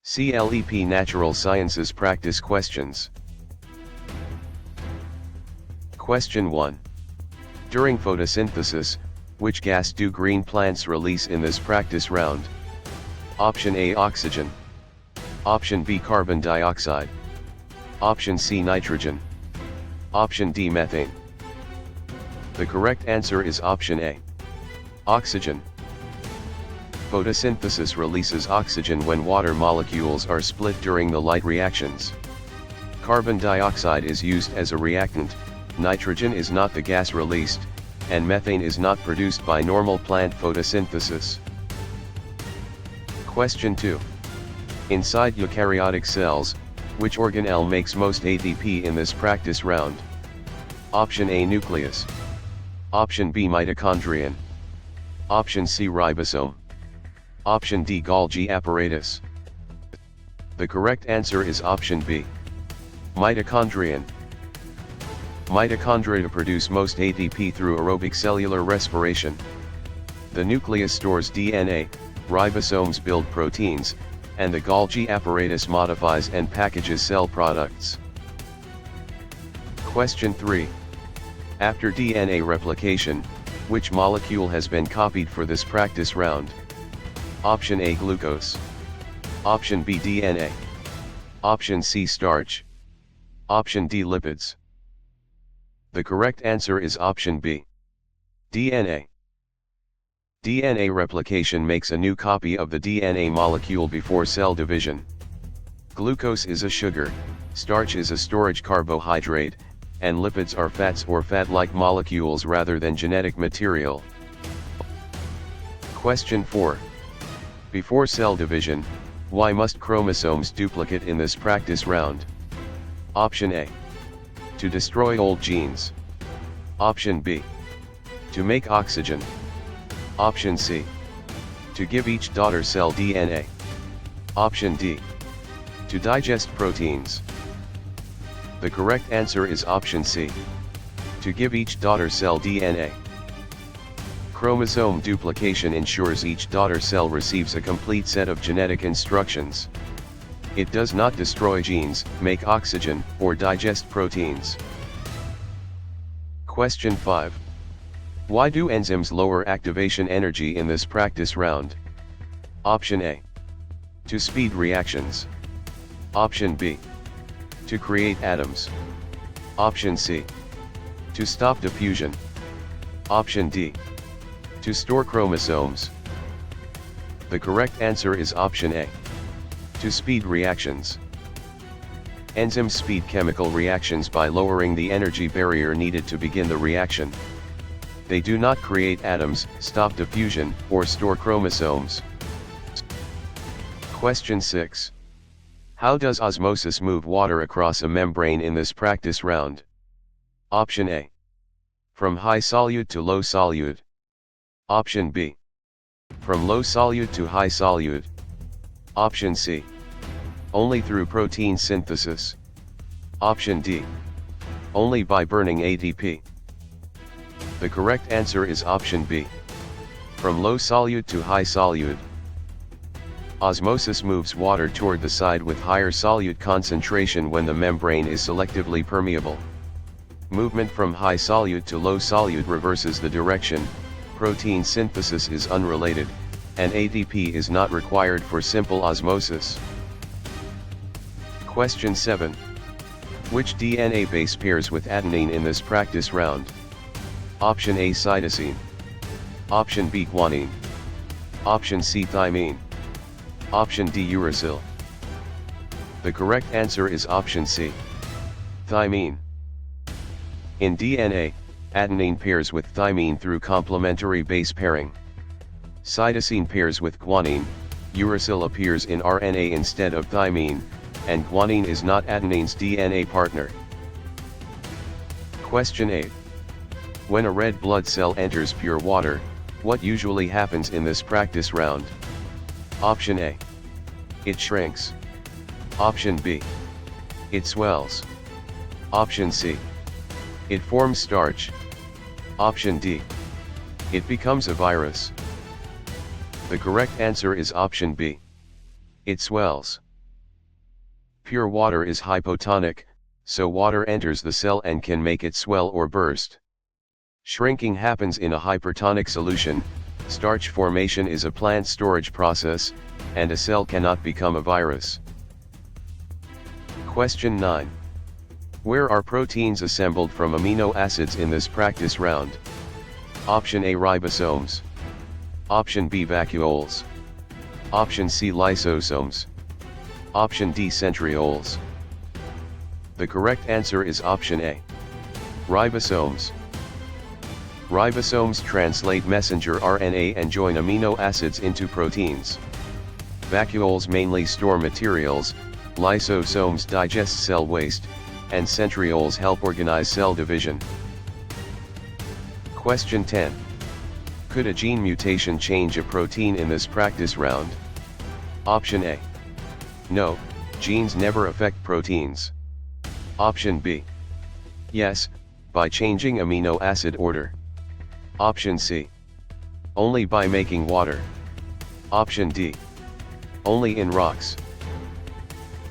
CLEP Natural Sciences Practice Questions. Question 1. During photosynthesis, which gas do green plants release in this practice round? Option A, oxygen. Option B, carbon dioxide. Option C, nitrogen. Option D, methane. The correct answer is option A. Oxygen. Photosynthesis releases oxygen when water molecules are split during the light reactions. Carbon dioxide is used as a reactant, nitrogen is not the gas released, and methane is not produced by normal plant photosynthesis. Question 2. Inside eukaryotic cells, which organelle makes most ATP in this practice round? Option A, nucleus. Option B, mitochondrion. Option C, ribosome. Option D, Golgi apparatus. The correct answer is option B. Mitochondrion. Mitochondria produce most ATP through aerobic cellular respiration. The nucleus stores DNA, ribosomes build proteins, and the Golgi apparatus modifies and packages cell products. Question 3. After DNA replication, which molecule has been copied for this practice round? Option A, glucose. Option B, DNA. Option C, starch. Option D, lipids. The correct answer is option B. DNA. DNA replication makes a new copy of the DNA molecule before cell division. Glucose is a sugar, starch is a storage carbohydrate, and lipids are fats or fat-like molecules rather than genetic material. Question 4. Before cell division, why must chromosomes duplicate in this practice round? Option A. To destroy old genes. Option B. To make oxygen. Option C. To give each daughter cell DNA. Option D. To digest proteins. The correct answer is option C. To give each daughter cell DNA. Chromosome duplication ensures each daughter cell receives a complete set of genetic instructions. It does not destroy genes, make oxygen, or digest proteins. Question 5. Why do enzymes lower activation energy in this practice round? Option A. To speed reactions. Option B. To create atoms. Option C. To stop diffusion. Option D. To store chromosomes. The correct answer is option A. To speed reactions. Enzymes speed chemical reactions by lowering the energy barrier needed to begin the reaction. They do not create atoms, stop diffusion, or store chromosomes. Question 6. How does osmosis move water across a membrane in this practice round? Option A. From high solute to low solute. Option B. From low solute to high solute. Option C. Only through protein synthesis. Option D. Only by burning ATP. The correct answer is option B. From low solute to high solute. Osmosis moves water toward the side with higher solute concentration when the membrane is selectively permeable. Movement from high solute to low solute reverses the direction, protein synthesis is unrelated, and ATP is not required for simple osmosis. Question 7. Which DNA base pairs with adenine in this practice round? Option A, cytosine. Option B, guanine. Option C, thymine. Option D, uracil. The correct answer is option C. Thymine. In DNA, adenine pairs with thymine through complementary base pairing. Cytosine pairs with guanine, uracil appears in RNA instead of thymine, and guanine is not adenine's DNA partner. Question 8. When a red blood cell enters pure water, what usually happens in this practice round? Option A. It shrinks. Option B. It swells. Option C. It forms starch. Option D. It becomes a virus. The correct answer is option B. It swells. Pure water is hypotonic, so water enters the cell and can make it swell or burst. Shrinking happens in a hypertonic solution. Starch formation is a plant storage process, and a cell cannot become a virus. Question 9. Where are proteins assembled from amino acids in this practice round? Option A, ribosomes. Option B, vacuoles. Option C, lysosomes. Option D, centrioles. The correct answer is option A. Ribosomes. Ribosomes translate messenger RNA and join amino acids into proteins. Vacuoles mainly store materials, lysosomes digest cell waste, and centrioles help organize cell division. Question 10. Could a gene mutation change a protein in this practice round? Option A. No, genes never affect proteins. Option B. Yes, by changing amino acid order. Option C. Only by making water. Option D. Only in rocks.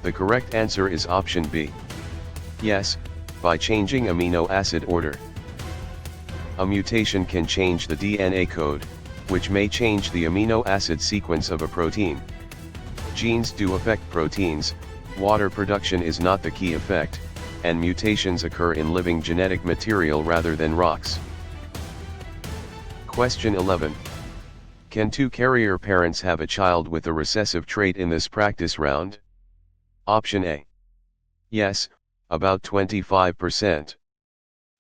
The correct answer is option B. Yes, by changing amino acid order. A mutation can change the DNA code, which may change the amino acid sequence of a protein. Genes do affect proteins, water production is not the key effect, and mutations occur in living genetic material rather than rocks. Question 11. Can two carrier parents have a child with a recessive trait in this practice round? Option A. Yes, about 25%.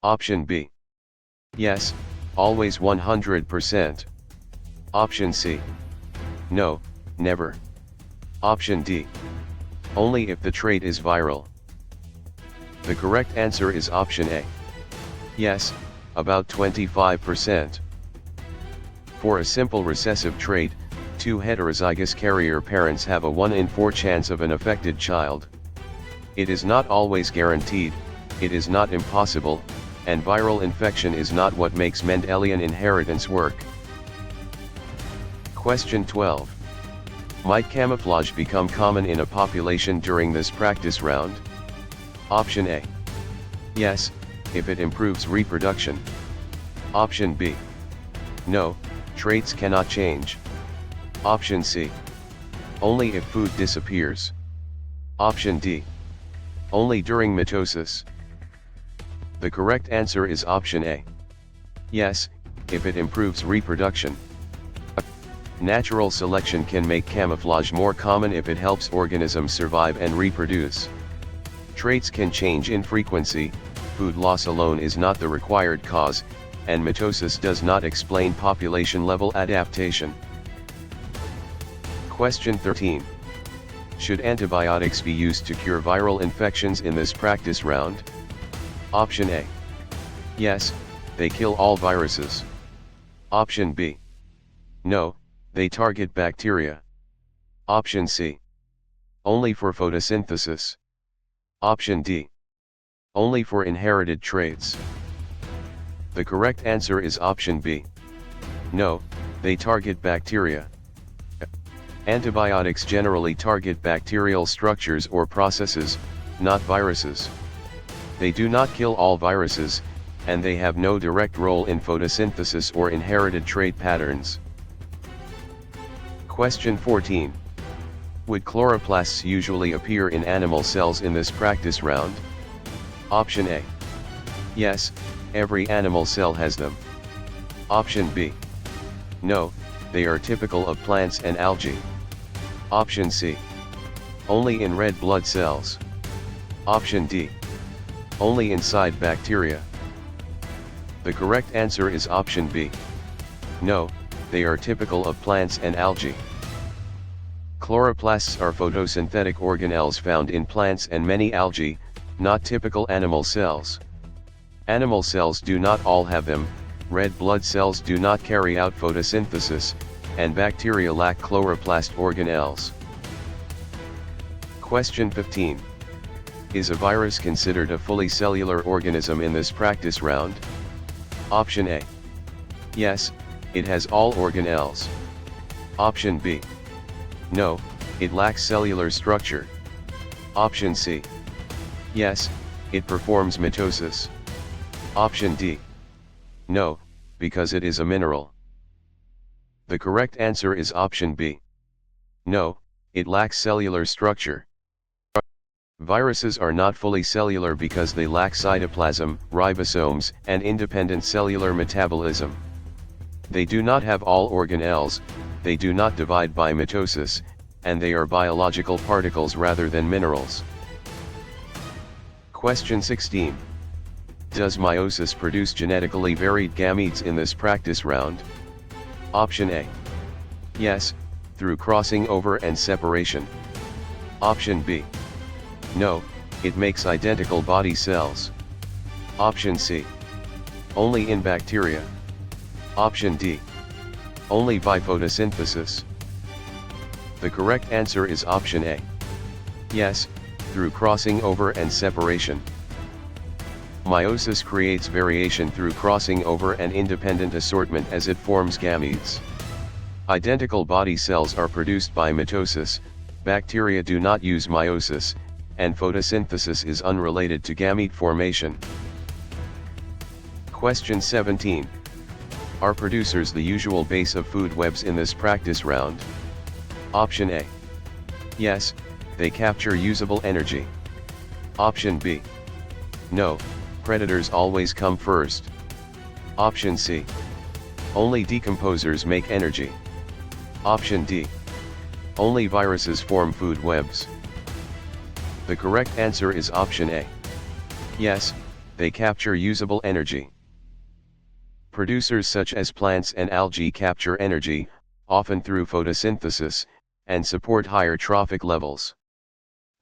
Option B. Yes, always 100%. Option C. No, never. Option D. Only if the trait is viral. The correct answer is option A. Yes, about 25%. For a simple recessive trait, two heterozygous carrier parents have a 1 in 4 chance of an affected child. It is not always guaranteed, it is not impossible, and viral infection is not what makes Mendelian inheritance work. Question 12. Might camouflage become common in a population during this practice round? Option A. Yes, if it improves reproduction. Option B. No, traits cannot change. Option C. Only if food disappears. Option D. Only during mitosis. The correct answer is option A. Yes, if it improves reproduction. Natural selection can make camouflage more common if it helps organisms survive and reproduce. Traits can change in frequency, food loss alone is not the required cause, and mitosis does not explain population-level adaptation. Question 13. Should antibiotics be used to cure viral infections in this practice round? Option A. Yes, they kill all viruses. Option B. No, they target bacteria. Option C. Only for photosynthesis. Option D. Only for inherited traits. The correct answer is option B. No, they target bacteria. Antibiotics generally target bacterial structures or processes, not viruses. They do not kill all viruses, and they have no direct role in photosynthesis or inherited trait patterns. Question 14. Would chloroplasts usually appear in animal cells in this practice round? Option A. Yes, every animal cell has them. Option B. No, they are typical of plants and algae. Option C. Only in red blood cells. Option D. Only inside bacteria. The correct answer is option B. No, they are typical of plants and algae. Chloroplasts are photosynthetic organelles found in plants and many algae, not typical animal cells. Animal cells do not all have them, red blood cells do not carry out photosynthesis, and bacteria lack chloroplast organelles. Question 15. Is a virus considered a fully cellular organism in this practice round? Option A. Yes, it has all organelles. Option B. No, it lacks cellular structure. Option C. Yes, it performs mitosis. Option D. No, because it is a mineral. The correct answer is option B. No, it lacks cellular structure. Viruses are not fully cellular because they lack cytoplasm, ribosomes, and independent cellular metabolism. They do not have all organelles, they do not divide by mitosis, and they are biological particles rather than minerals. Question 16. Does meiosis produce genetically varied gametes in this practice round? Option A. Yes, through crossing over and separation. Option B. No, it makes identical body cells. Option C. Only in bacteria. Option D. Only by photosynthesis. The correct answer is option A. Yes, through crossing over and separation. Meiosis creates variation through crossing over and independent assortment as it forms gametes. Identical body cells are produced by mitosis, bacteria do not use meiosis, and photosynthesis is unrelated to gamete formation. Question 17. Are producers the usual base of food webs in this practice round? Option A. Yes, they capture usable energy. Option B. No, predators always come first. Option C. Only decomposers make energy. Option D. Only viruses form food webs. The correct answer is option A. Yes, they capture usable energy. Producers such as plants and algae capture energy, often through photosynthesis, and support higher trophic levels.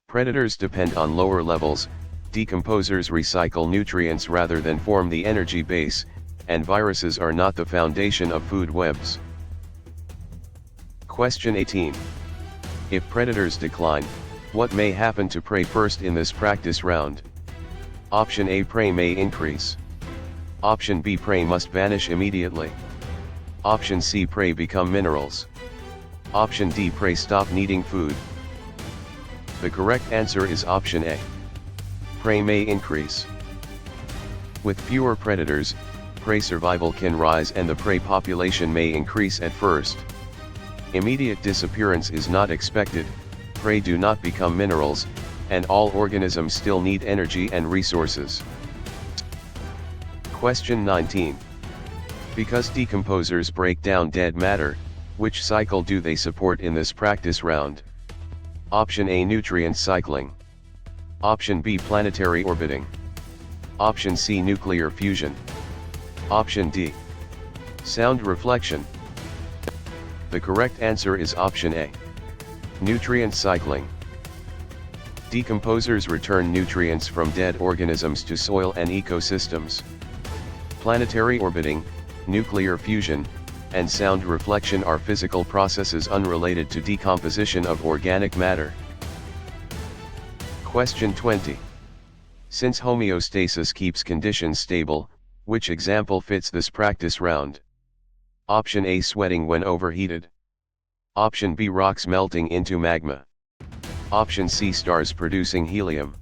Predators depend on lower levels, decomposers recycle nutrients rather than form the energy base, and viruses are not the foundation of food webs. Question 18. If predators decline, what may happen to prey first in this practice round? Option A. Prey may increase. Option B. Prey must vanish immediately. Option C. Prey become minerals. Option D. Prey stop needing food. The correct answer is option A. Prey may increase. With fewer predators, prey survival can rise and the prey population may increase at first. Immediate disappearance is not expected, prey do not become minerals, and all organisms still need energy and resources. Question 19. Because decomposers break down dead matter, which cycle do they support in this practice round? Option A. Nutrient cycling. Option B. Planetary orbiting. Option C. Nuclear fusion. Option D. Sound reflection. The correct answer is option A. Nutrient cycling. Decomposers return nutrients from dead organisms to soil and ecosystems. Planetary orbiting, nuclear fusion, and sound reflection are physical processes unrelated to decomposition of organic matter. Question 20. Since homeostasis keeps conditions stable, which example fits this practice round? Option A. Sweating when overheated. Option B. Rocks melting into magma. Option C. Stars producing helium.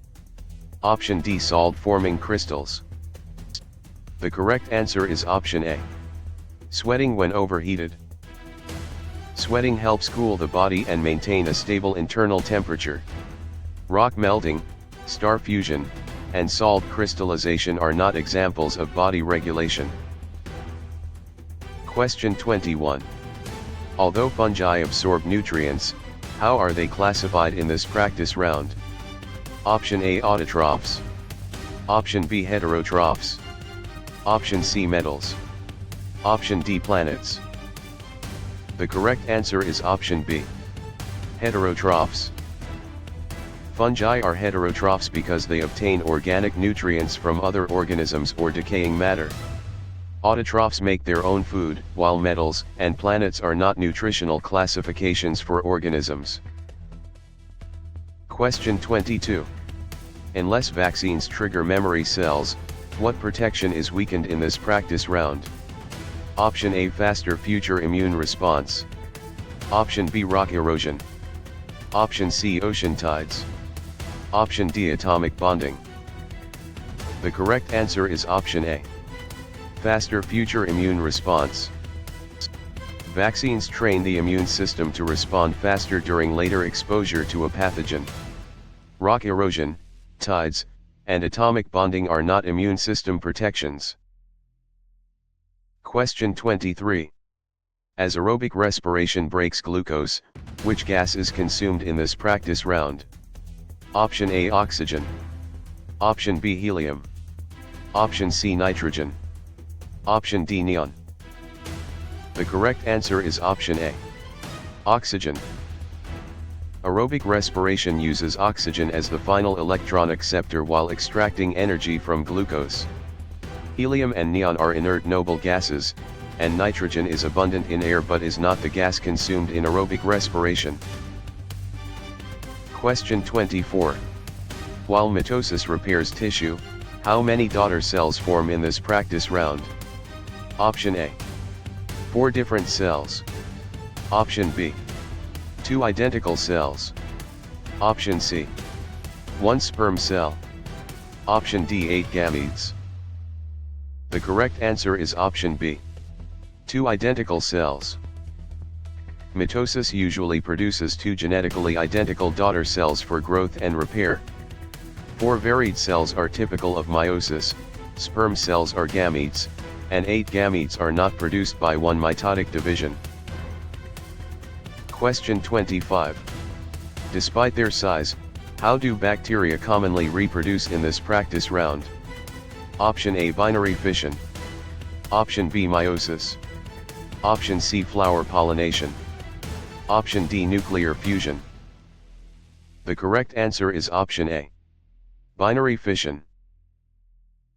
Option D. Salt forming crystals. The correct answer is option A. Sweating when overheated. Sweating helps cool the body and maintain a stable internal temperature. Rock melting, star fusion, and salt crystallization are not examples of body regulation. Question 21. Although fungi absorb nutrients, how are they classified in this practice round? Option A. Autotrophs. Option B. Heterotrophs. Option C. Metals. Option D. Planets. The correct answer is option B. Heterotrophs. Fungi are heterotrophs because they obtain organic nutrients from other organisms or decaying matter. Autotrophs make their own food, while metals and planets are not nutritional classifications for organisms. Question 22. Unless vaccines trigger memory cells, what protection is weakened in this practice round? Option A. Faster future immune response. Option B. Rock erosion. Option C. Ocean tides. Option D, atomic bonding. The correct answer is option A. Faster future immune response. Vaccines train the immune system to respond faster during later exposure to a pathogen. Rock erosion, tides, and atomic bonding are not immune system protections. Question 23. As aerobic respiration breaks glucose, which gas is consumed in this practice round? Option A, oxygen. Option B, helium. Option C, nitrogen. Option D, neon. The correct answer is option A. Oxygen. Aerobic respiration uses oxygen as the final electron acceptor while extracting energy from glucose. Helium and neon are inert noble gases, and nitrogen is abundant in air but is not the gas consumed in aerobic respiration. Question 24. While mitosis repairs tissue, how many daughter cells form in this practice round? Option A. 4 different cells. Option B. 2 identical cells. Option C. 1 sperm cell. Option D, 8 gametes. The correct answer is option B. 2 identical cells. Mitosis usually produces 2 genetically identical daughter cells for growth and repair. 4 varied cells are typical of meiosis, sperm cells are gametes, and 8 gametes are not produced by one mitotic division. Question 25. Despite their size, how do bacteria commonly reproduce in this practice round? Option A, binary fission. Option B, meiosis. Option C, flower pollination. Option D, nuclear fusion. The correct answer is option A. Binary fission.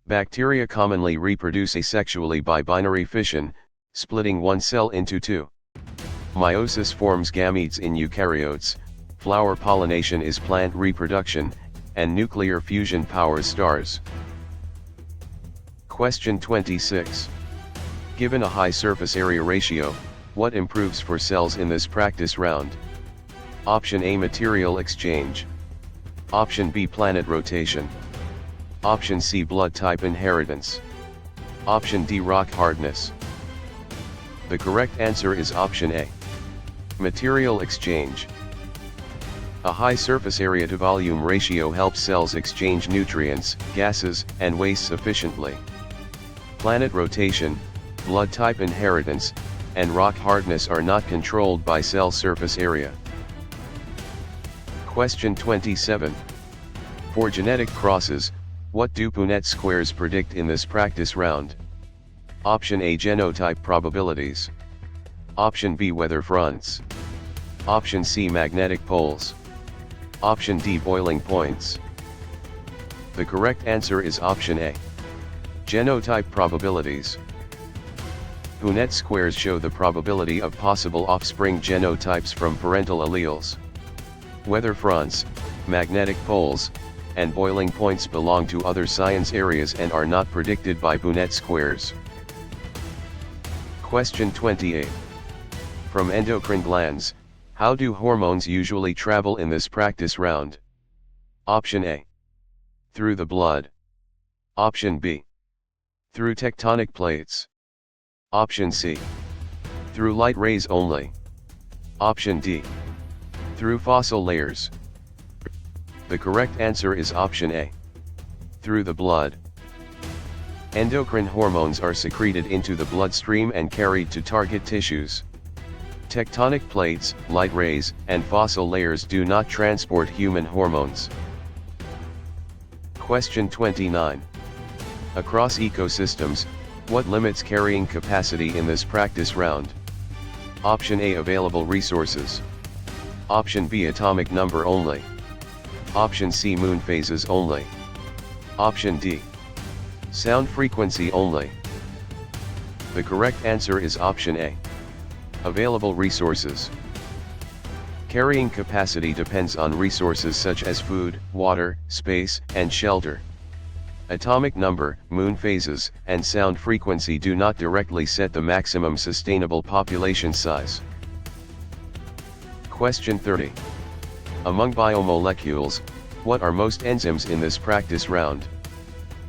Bacteria commonly reproduce asexually by binary fission, splitting one cell into 2. Meiosis forms gametes in eukaryotes, flower pollination is plant reproduction, and nuclear fusion powers stars. Question 26. Given a high surface area ratio, what improves for cells in this practice round? Option A, material exchange. Option B, planet rotation. Option C, blood type inheritance. Option D, rock hardness. The correct answer is option A. Material exchange. A high surface area to volume ratio helps cells exchange nutrients, gases, and wastes efficiently. Planet rotation, blood type inheritance, and rock hardness are not controlled by cell surface area. Question 27. For genetic crosses, what do Punnett squares predict in this practice round? Option A, genotype probabilities. Option B, weather fronts. Option C, magnetic poles. Option D, boiling points. The correct answer is option A. Genotype probabilities. Punnett squares show the probability of possible offspring genotypes from parental alleles. Weather fronts, magnetic poles, and boiling points belong to other science areas and are not predicted by Punnett squares. Question 28. From endocrine glands, how do hormones usually travel in this practice round? Option A. Through the blood. Option B. Through tectonic plates. Option C. Through light rays only. Option D. Through fossil layers. The correct answer is option A. Through the blood. Endocrine hormones are secreted into the bloodstream and carried to target tissues. Tectonic plates, light rays, and fossil layers do not transport human hormones. Question 29. Across ecosystems, what limits carrying capacity in this practice round? Option A, available resources. Option B, atomic number only. Option C, moon phases only. Option D, sound frequency only. The correct answer is option A. Available resources. Carrying capacity depends on resources such as food, water, space, and shelter. Atomic number, moon phases, and sound frequency do not directly set the maximum sustainable population size. Question 30. Among biomolecules, What are most enzymes in this practice round?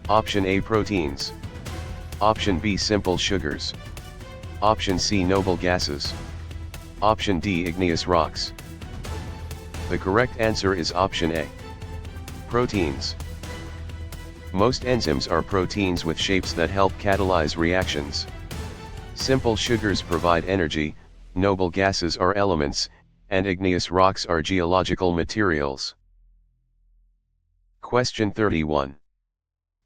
Option A, proteins. Option B, simple sugars. Option C, noble gases. Option D, igneous rocks. The correct answer is option A. Proteins. Most enzymes are proteins with shapes that help catalyze reactions. Simple sugars provide energy, noble gases are elements, and igneous rocks are geological materials. Question 31.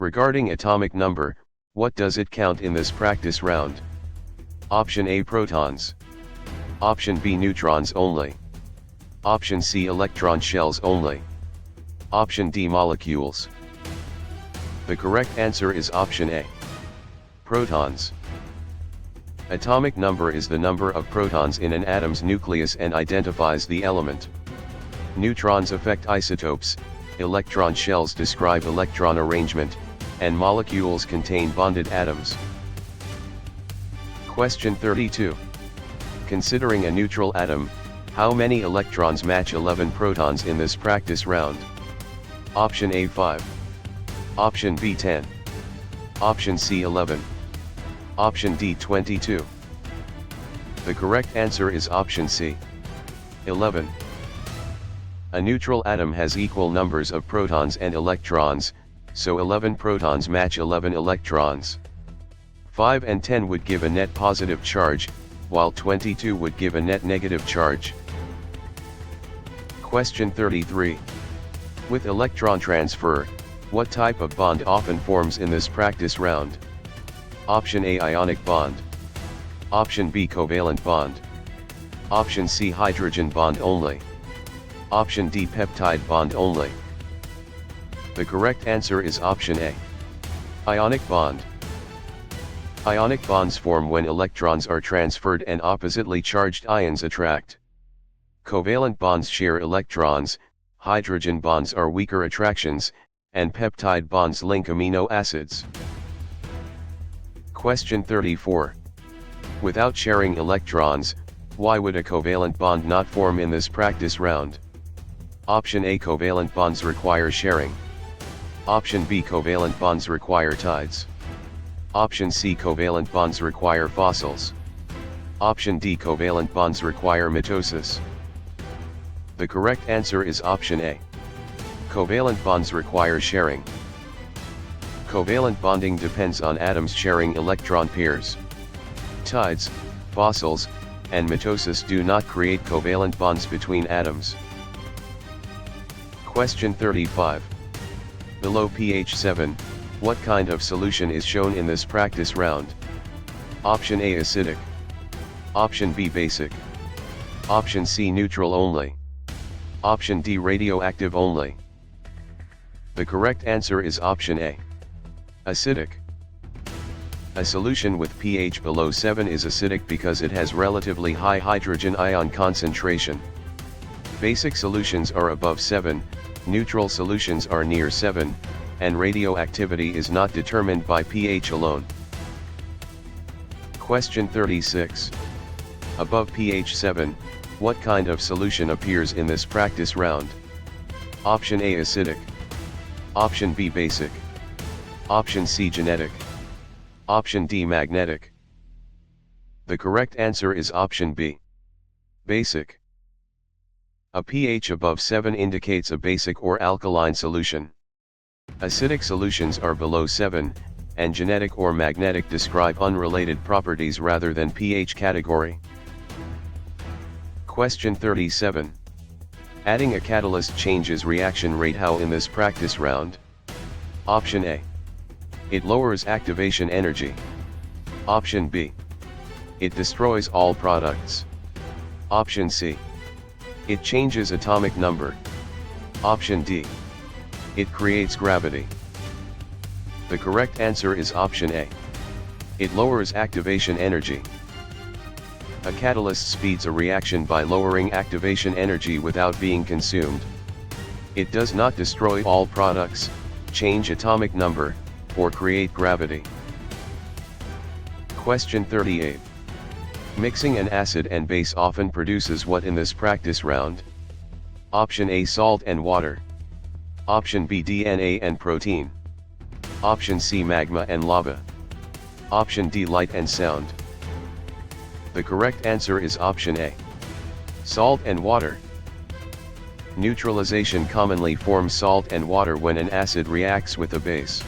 Regarding atomic number, what does it count in this practice round? Option A, protons. Option B, neutrons only. Option C, electron shells only. Option D, molecules. The correct answer is option A. Protons. Atomic number is the number of protons in an atom's nucleus and identifies the element. Neutrons affect isotopes, electron shells describe electron arrangement, and molecules contain bonded atoms. Question 32. Considering a neutral atom, how many electrons match 11 protons in this practice round? Option A, 5. Option B, 10. Option C, 11. Option D, 22. The correct answer is option C, 11. A neutral atom has equal numbers of protons and electrons, so 11 protons match 11 electrons. 5 and 10 would give a net positive charge, while 22 would give a net negative charge. Question 33. With electron transfer, what type of bond often forms in this practice round? Option A, ionic bond. Option B, covalent bond. Option C, hydrogen bond only. Option D, peptide bond only. The correct answer is option A. Ionic bond. Ionic bonds form when electrons are transferred and oppositely charged ions attract. Covalent bonds share electrons, hydrogen bonds are weaker attractions, and peptide bonds link amino acids. Question 34. Without sharing electrons, why would a covalent bond not form in this practice round? Option A, covalent bonds require sharing. Option B, covalent bonds require tides. Option C, covalent bonds require fossils. Option D, covalent bonds require mitosis. The correct answer is option A. Covalent bonds require sharing. Covalent bonding depends on atoms sharing electron pairs. Tides, fossils, and mitosis do not create covalent bonds between atoms. Question 35. Below pH 7, what kind of solution is shown in this practice round? Option A, acidic. Option B, basic. Option C, neutral only. Option D, radioactive only. The correct answer is option A. Acidic. A solution with pH below 7 is acidic because it has relatively high hydrogen ion concentration. Basic solutions are above 7, neutral solutions are near 7, and radioactivity is not determined by pH alone. Question 36. Above pH 7, what kind of solution appears in this practice round? Option A, acidic. Option B, basic. Option C, genetic. Option D, magnetic. The correct answer is option B. Basic. A pH above 7 indicates a basic or alkaline solution. Acidic solutions are below 7, and genetic or magnetic describe unrelated properties rather than pH category. Question 37. Adding a catalyst changes reaction rate how in this practice round? Option A. It lowers activation energy. Option B. It destroys all products. Option C. It changes atomic number. Option D. It creates gravity. The correct answer is option A. It lowers activation energy. A catalyst speeds a reaction by lowering activation energy without being consumed. It does not destroy all products, change atomic number, or create gravity. Question 38. Mixing an acid and base often produces what in this practice round? Option A, salt and water. Option B, DNA and protein. Option C, magma and lava. Option D, light and sound. The correct answer is option A, salt and water. Neutralization commonly forms salt and water when an acid reacts with a base.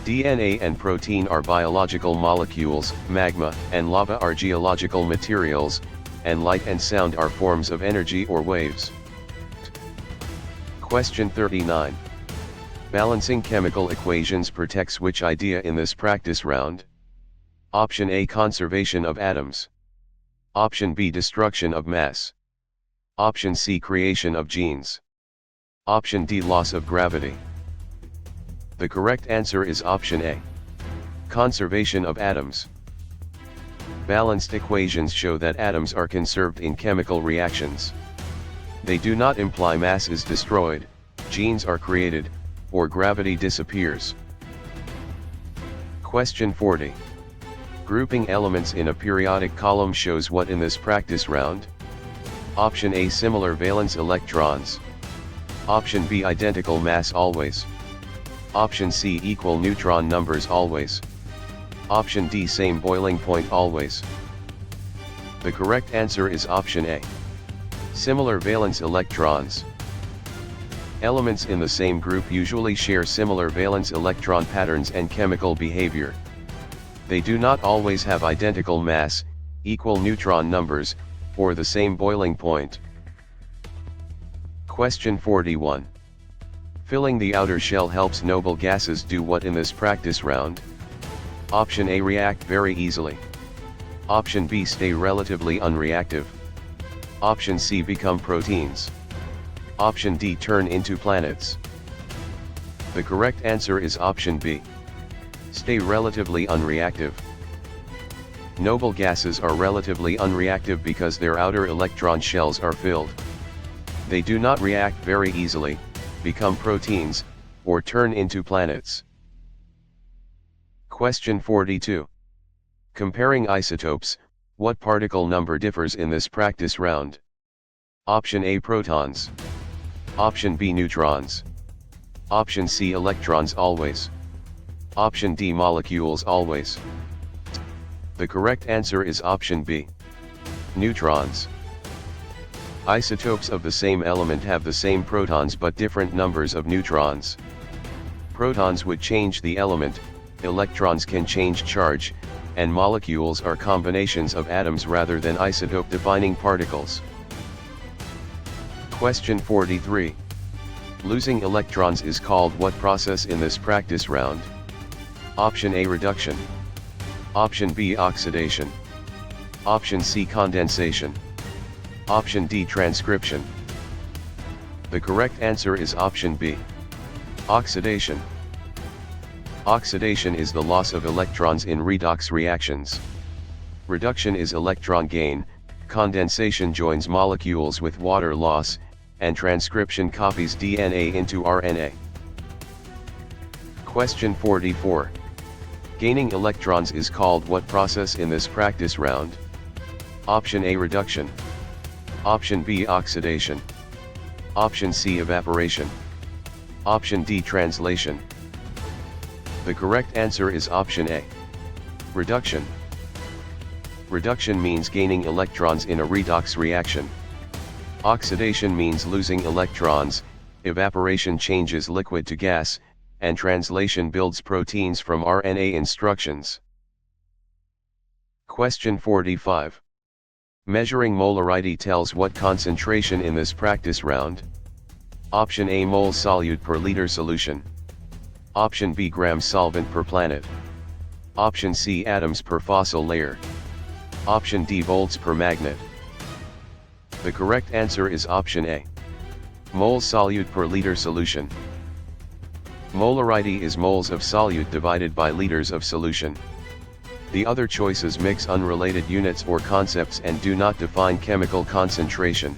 DNA and protein are biological molecules, magma and lava are geological materials, and light and sound are forms of energy or waves. Question 39. Balancing chemical equations protects which idea in this practice round? Option A, conservation of atoms. Option B, destruction of mass. Option C, creation of genes. Option D, loss of gravity. The correct answer is option A, conservation of atoms. Balanced equations show that atoms are conserved in chemical reactions. They do not imply mass is destroyed, genes are created, or gravity disappears. Question 40. Grouping elements in a periodic column shows what in this practice round? Option A, similar valence electrons. Option B, identical mass always. Option C, equal neutron numbers always. Option D, same boiling point always. The correct answer is option A, similar valence electrons. Elements in the same group usually share similar valence electron patterns and chemical behavior. They do not always have identical mass, equal neutron numbers, or the same boiling point. Question 41. Filling the outer shell helps noble gases do what in this practice round? Option A, react very easily. Option B, stay relatively unreactive. Option C, become proteins. Option D, turn into planets. The correct answer is option B, stay relatively unreactive. Noble gases are relatively unreactive because their outer electron shells are filled. They do not react very easily, become proteins, or turn into planets. Question 42. Comparing isotopes, what particle number differs in this practice round? Option A, protons. Option B, neutrons. Option C, electrons always. Option D, molecules always. The correct answer is option B, neutrons. Isotopes of the same element have the same protons but different numbers of neutrons. Protons would change the element, electrons can change charge, and molecules are combinations of atoms rather than isotope-defining particles. Question 43. Losing electrons is called what process in this practice round? Option A, reduction. Option B, oxidation. Option C, condensation. Option D, transcription. The correct answer is option B, oxidation. Oxidation is the loss of electrons in redox reactions. Reduction is electron gain, condensation joins molecules with water loss, and transcription copies DNA into RNA. Question 44. Gaining electrons is called what process in this practice round? Option A, reduction. Option B, oxidation. Option C, evaporation. Option D, translation. The correct answer is option A, reduction. Reduction means gaining electrons in a redox reaction. Oxidation means losing electrons, evaporation changes liquid to gas, and translation builds proteins from RNA instructions. Question 45. Measuring molarity tells what concentration in this practice round? Option A, moles solute per liter solution. Option B, grams solvent per planet. Option C, atoms per fossil layer. Option D, volts per magnet. The correct answer is option A, moles solute per liter solution. Molarity is moles of solute divided by liters of solution. The other choices mix unrelated units or concepts and do not define chemical concentration.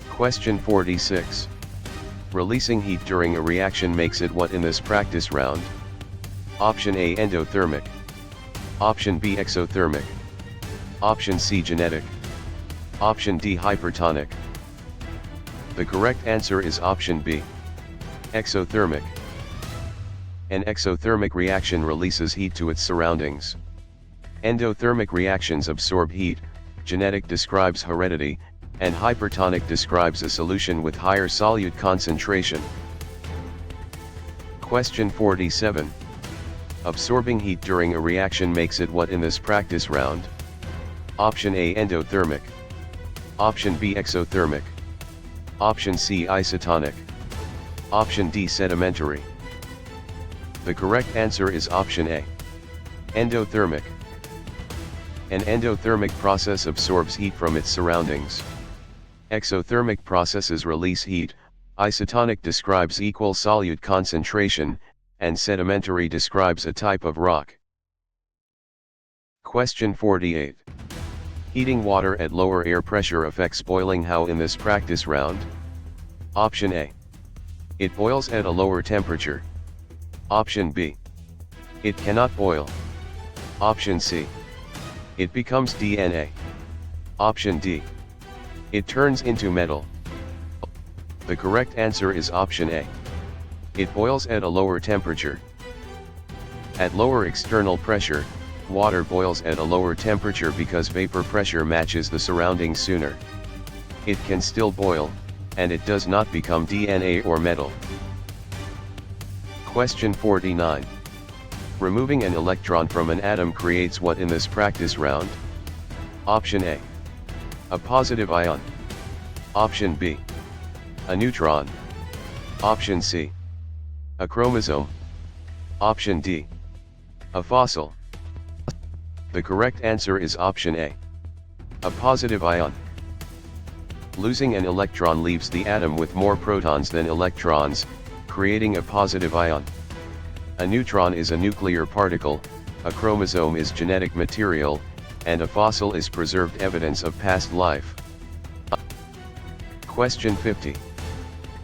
Question 46. Releasing heat during a reaction makes it what in this practice round? Option A, endothermic. Option B, exothermic. Option C, genetic. Option D, hypertonic. The correct answer is option B. Exothermic. An exothermic reaction releases heat to its surroundings. Endothermic reactions absorb heat, genetic describes heredity, and hypertonic describes a solution with higher solute concentration. Question 47. Absorbing heat during a reaction makes it what in this practice round? Option A endothermic. Option B exothermic. Option C isotonic. Option D sedimentary. The correct answer is option A. Endothermic. An endothermic process absorbs heat from its surroundings. Exothermic processes release heat, isotonic describes equal solute concentration, and sedimentary describes a type of rock. Question 48. Heating water at lower air pressure affects boiling how in this practice round? Option A. It boils at a lower temperature. Option B. It cannot boil. Option C. It becomes DNA. Option D. It turns into metal. The correct answer is option A. It boils at a lower temperature. At lower external pressure, water boils at a lower temperature because vapor pressure matches the surroundings sooner. It can still boil, and it does not become DNA or metal. Question 49. Removing an electron from an atom creates what in this practice round? Option A. A positive ion. Option B. A neutron. Option C. A chromosome. Option D. A fossil. The correct answer is option A. A positive ion. Losing an electron leaves the atom with more protons than electrons, creating a positive ion. A neutron is a nuclear particle, a chromosome is genetic material, and a fossil is preserved evidence of past life. Question 50.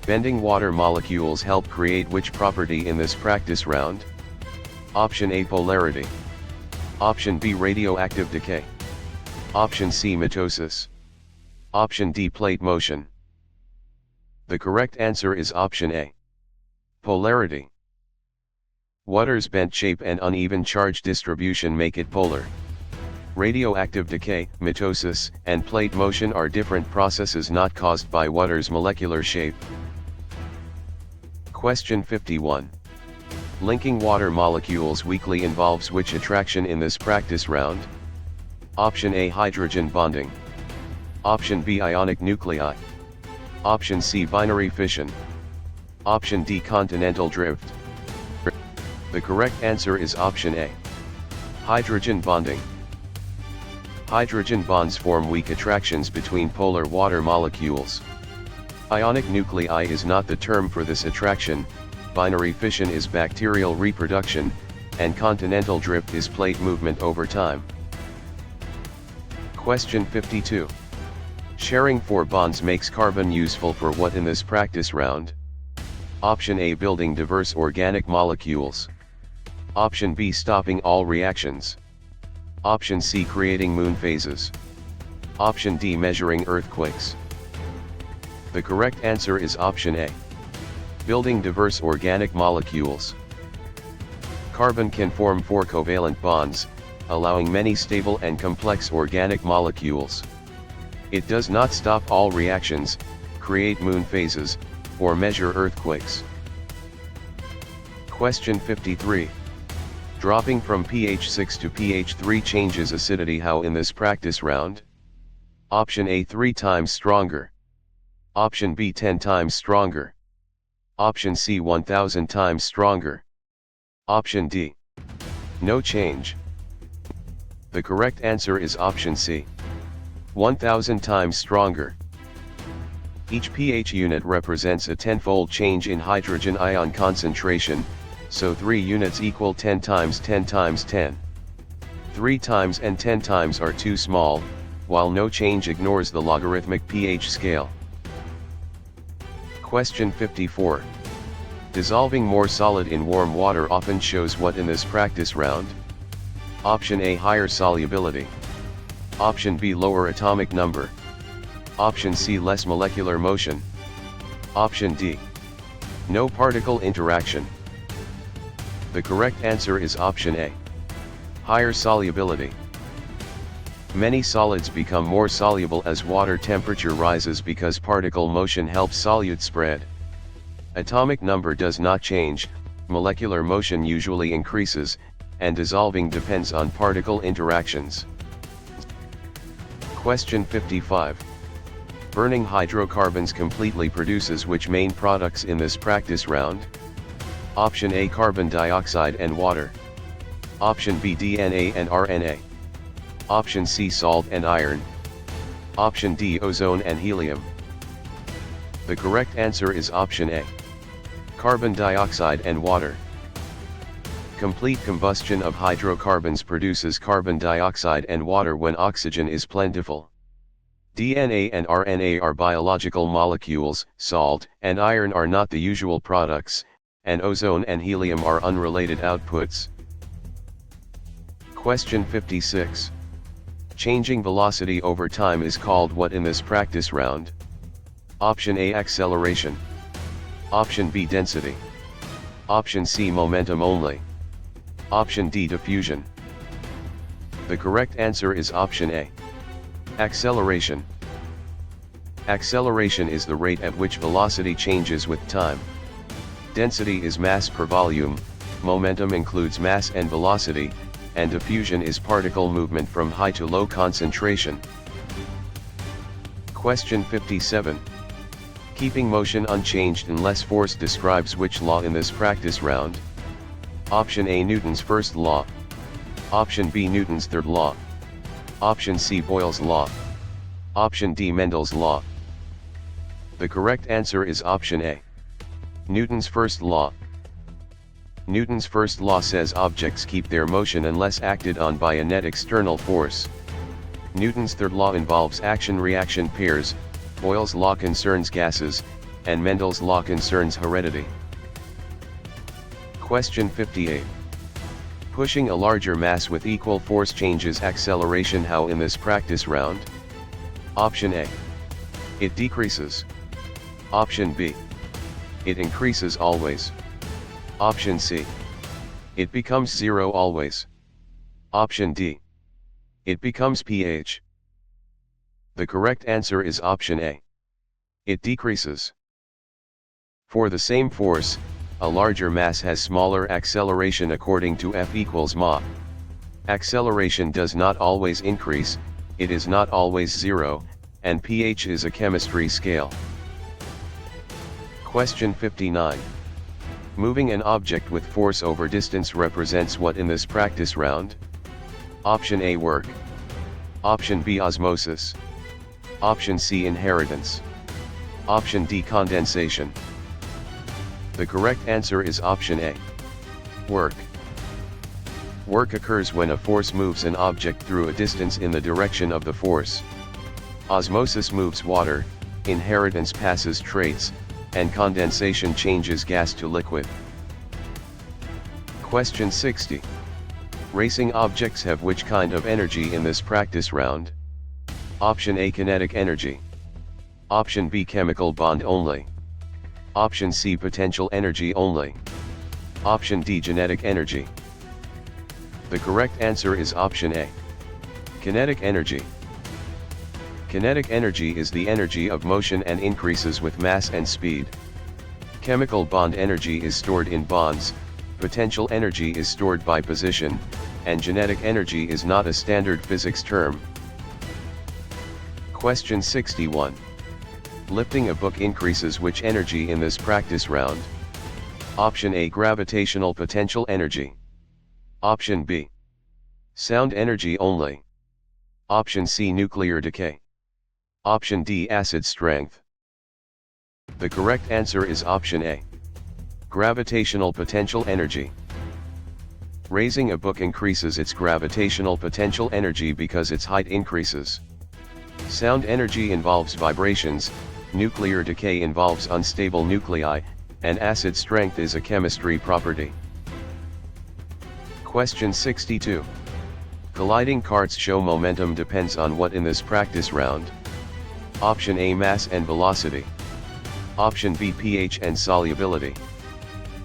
Bending water molecules help create which property in this practice round? Option A polarity. Option B radioactive decay. Option C mitosis. Option D plate motion. The correct answer is option A. Polarity. Water's bent shape and uneven charge distribution make it polar. Radioactive decay, mitosis, and plate motion are different processes not caused by water's molecular shape. Question 51. Linking water molecules weakly involves which attraction in this practice round? Option A hydrogen bonding. Option B ionic nuclei. Option C binary fission. Option D continental drift. The correct answer is option A. Hydrogen bonding. Hydrogen bonds form weak attractions between polar water molecules. Ionic nuclei is not the term for this attraction, binary fission is bacterial reproduction, and continental drift is plate movement over time. Question 52. Sharing 4 bonds makes carbon useful for what in this practice round? Option A building diverse organic molecules. Option B stopping all reactions. Option C creating moon phases. Option D measuring earthquakes. The correct answer is option A. Building diverse organic molecules. Carbon can form 4 covalent bonds, allowing many stable and complex organic molecules. It does not stop all reactions, create moon phases, or measure earthquakes. Question 53. Dropping from pH 6 to pH 3 changes acidity how in this practice round? Option A 3 times stronger. Option B 10 times stronger. Option C 1000 times stronger. Option D. No change. The correct answer is option C. 1000 times stronger. Each pH unit represents a 10-fold change in hydrogen ion concentration, so 3 units equal 10 times 10 times 10. 3 times and 10 times are too small, while no change ignores the logarithmic pH scale. Question 54. Dissolving more solid in warm water often shows what in this practice round? Option A higher solubility. Option B lower atomic number. Option C less molecular motion. Option D. No particle interaction. The correct answer is option A. Higher solubility. Many solids become more soluble as water temperature rises because particle motion helps solute spread. Atomic number does not change, molecular motion usually increases, and dissolving depends on particle interactions. Question 55. Burning hydrocarbons completely produces which main products in this practice round? Option A, carbon dioxide and water. Option B, DNA and RNA. Option C, salt and iron. Option D, ozone and helium. The correct answer is option A. Carbon dioxide and water. Complete combustion of hydrocarbons produces carbon dioxide and water when oxygen is plentiful. DNA and RNA are biological molecules, salt and iron are not the usual products, and ozone and helium are unrelated outputs. Question 56. Changing velocity over time is called what in this practice round? Option A, acceleration. Option B, density. Option C, momentum only. Option D, diffusion. The correct answer is option A. Acceleration. Acceleration is the rate at which velocity changes with time. Density is mass per volume, momentum includes mass and velocity, and diffusion is particle movement from high to low concentration. Question 57. Keeping motion unchanged unless force describes which law in this practice round? Option A, Newton's first law. Option B, Newton's third law. Option C, Boyle's law. Option D, Mendel's law. The correct answer is option A. Newton's first law. Newton's first law says objects keep their motion unless acted on by a net external force. Newton's third law involves action-reaction pairs, Boyle's law concerns gases, and Mendel's law concerns heredity. Question 58. Pushing a larger mass with equal force changes acceleration how in this practice round? Option A. It decreases. Option B. It increases always. Option C. It becomes zero always. Option D. It becomes pH. The correct answer is option A. It decreases. For the same force, a larger mass has smaller acceleration according to F equals ma. Acceleration does not always increase, it is not always zero, and pH is a chemistry scale. Question 59. Moving an object with force over distance represents what in this practice round? Option A, work. Option B, osmosis. Option C, inheritance. Option D, condensation. The correct answer is option A. Work. Work occurs when a force moves an object through a distance in the direction of the force. Osmosis moves water, inheritance passes traits, and condensation changes gas to liquid. Question 60. Racing objects have which kind of energy in this practice round? Option A, kinetic energy. Option B, chemical bond only. Option C, potential energy only. Option D, genetic energy. The correct answer is option A. Kinetic energy. Kinetic energy is the energy of motion and increases with mass and speed. Chemical bond energy is stored in bonds, potential energy is stored by position, and genetic energy is not a standard physics term. Question 61. Lifting a book increases which energy in this practice round? Option A, gravitational potential energy. Option B, sound energy only. Option C, nuclear decay. Option D, acid strength. The correct answer is option A. Gravitational potential energy. Raising a book increases its gravitational potential energy because its height increases. Sound energy involves vibrations, nuclear decay involves unstable nuclei, and acid strength is a chemistry property. Question 62. Colliding carts show momentum depends on what in this practice round? Option A, mass and velocity. Option B, pH and solubility.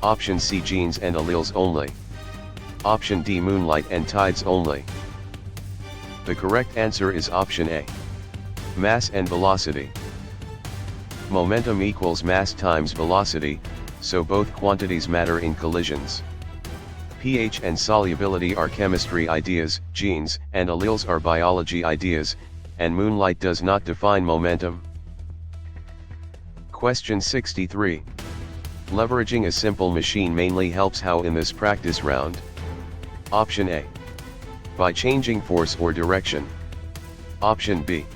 Option C, genes and alleles only. Option D, moonlight and tides only. The correct answer is option A. Mass and velocity. Momentum equals mass times velocity, so both quantities matter in collisions. pH and solubility are chemistry ideas, genes and alleles are biology ideas, and moonlight does not define momentum. Question 63. Leveraging a simple machine mainly helps how in this practice round? Option A. By changing force or direction. Option B.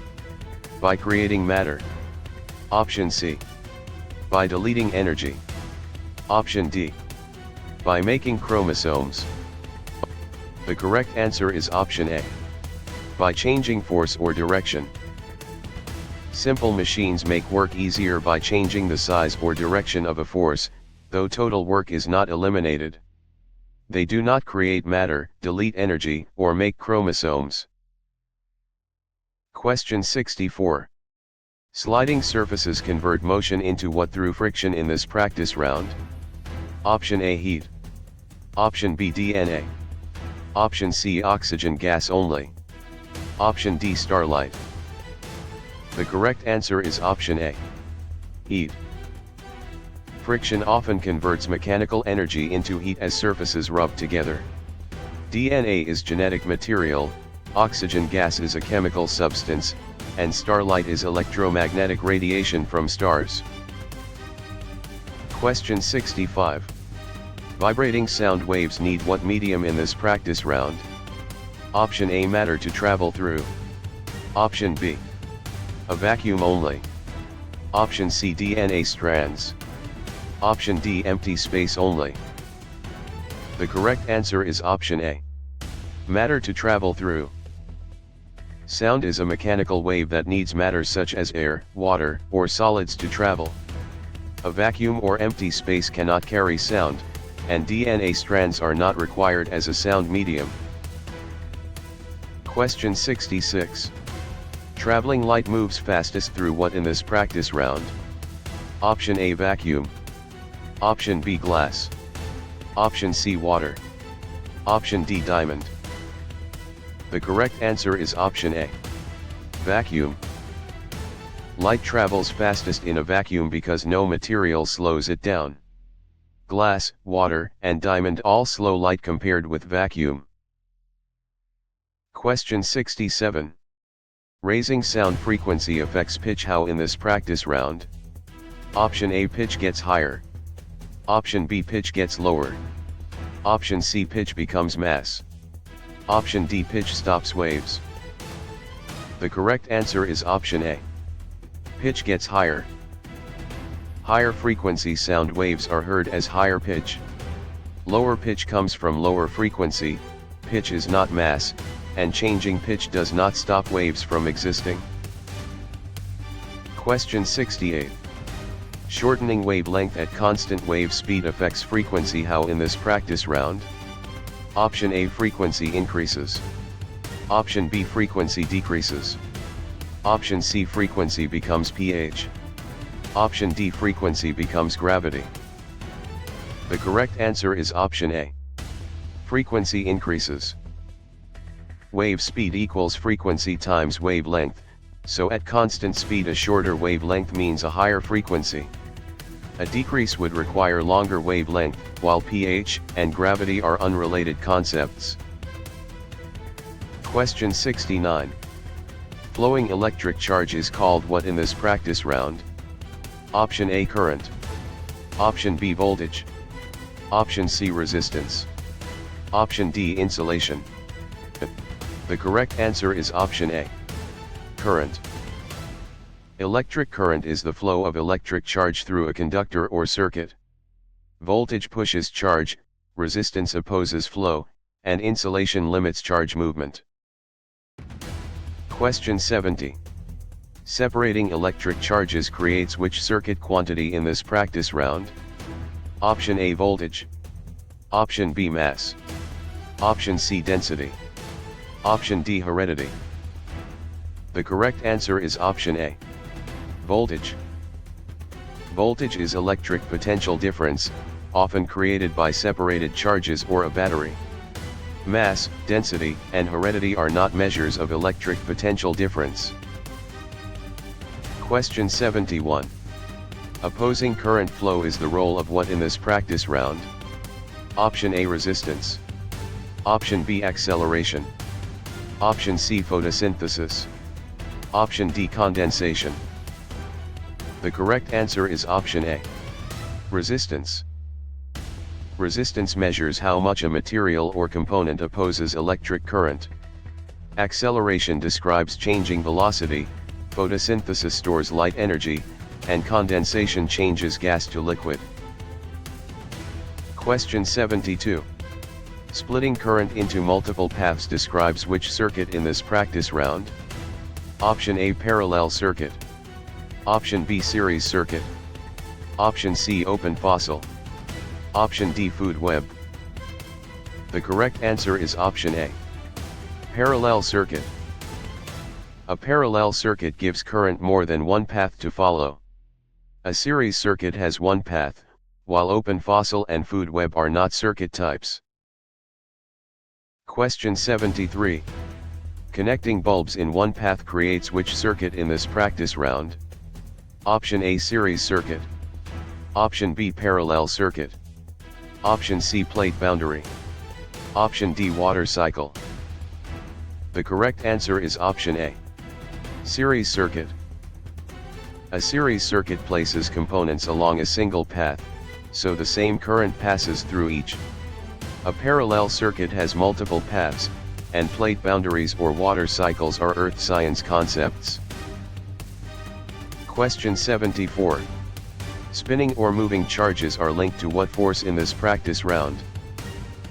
By creating matter. Option C. By deleting energy. Option D. By making chromosomes. The correct answer is option A. By changing force or direction. Simple machines make work easier by changing the size or direction of a force, though total work is not eliminated. They do not create matter, delete energy, or make chromosomes. Question 64. Sliding surfaces convert motion into what through friction in this practice round? Option A, heat. Option B, DNA. Option C, oxygen gas only. Option D, starlight. The correct answer is option A. Heat. Friction often converts mechanical energy into heat as surfaces rub together. DNA is genetic material, oxygen gas is a chemical substance, and starlight is electromagnetic radiation from stars. Question 65. Vibrating sound waves need what medium in this practice round? Option A, matter to travel through. Option B, a vacuum only. Option C, DNA strands. Option D, empty space only. The correct answer is option A. Matter to travel through. Sound is a mechanical wave that needs matter such as air, water, or solids to travel. A vacuum or empty space cannot carry sound, and DNA strands are not required as a sound medium. Question 66. Traveling light moves fastest through what in this practice round? Option A, vacuum. Option B, glass. Option C, water. Option D, diamond. The correct answer is option A. Vacuum. Light travels fastest in a vacuum because no material slows it down. Glass, water, and diamond all slow light compared with vacuum. Question 67. Raising sound frequency affects pitch how in this practice round? Option A, pitch gets higher. Option B, pitch gets lower. Option C, pitch becomes mass. Option D, pitch stops waves. The correct answer is option A. Pitch gets higher. Higher frequency sound waves are heard as higher pitch. Lower pitch comes from lower frequency, pitch is not mass, and changing pitch does not stop waves from existing. Question 68. Shortening wavelength at constant wave speed affects frequency how in this practice round? Option A, frequency increases. Option B, frequency decreases. Option C, frequency becomes pH. Option D, frequency becomes gravity. The correct answer is option A. Frequency increases. Wave speed equals frequency times wavelength, so at constant speed a shorter wavelength means a higher frequency. A decrease would require longer wavelength, while pH and gravity are unrelated concepts. Question 69. Flowing electric charge is called what in this practice round? Option A, current. Option B, voltage. Option C, resistance. Option D, insulation. The correct answer is option A. Current. Electric current is the flow of electric charge through a conductor or circuit. Voltage pushes charge, resistance opposes flow, and insulation limits charge movement. Question 70. Separating electric charges creates which circuit quantity in this practice round? Option A, voltage. Option B, mass. Option C, density. Option D, heredity. The correct answer is option A. Voltage. Voltage is electric potential difference, often created by separated charges or a battery. Mass, density, and heredity are not measures of electric potential difference. Question 71. Opposing current flow is the role of what in this practice round? Option A, resistance. Option B, acceleration. Option C, photosynthesis. Option D, condensation. The correct answer is option A. Resistance. Resistance measures how much a material or component opposes electric current. Acceleration describes changing velocity, photosynthesis stores light energy, and condensation changes gas to liquid. Question 72. Splitting current into multiple paths describes which circuit in this practice round? Option A, parallel circuit. Option B, series circuit. Option C, open fossil. Option D, food web. The correct answer is option A. Parallel circuit. A parallel circuit gives current more than one path to follow. A series circuit has one path, while open fossil and food web are not circuit types. Question 73. Connecting bulbs in one path creates which circuit in this practice round? Option A, series circuit. Option B, parallel circuit. Option C, plate boundary. Option D, water cycle. The correct answer is option A. Series circuit. A series circuit places components along a single path, so the same current passes through each. A parallel circuit has multiple paths, and plate boundaries or water cycles are earth science concepts. Question 74. Spinning or moving charges are linked to what force in this practice round?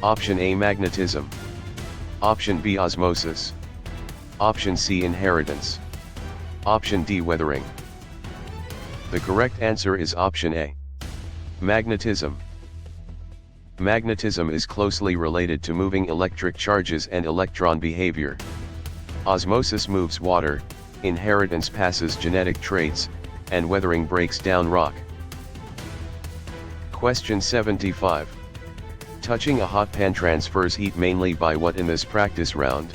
Option A, magnetism. Option B, osmosis. Option C, inheritance. Option D, weathering. The correct answer is option A. Magnetism. Magnetism is closely related to moving electric charges and electron behavior. Osmosis moves water, inheritance passes genetic traits, and weathering breaks down rock. Question 75. Touching a hot pan transfers heat mainly by what in this practice round?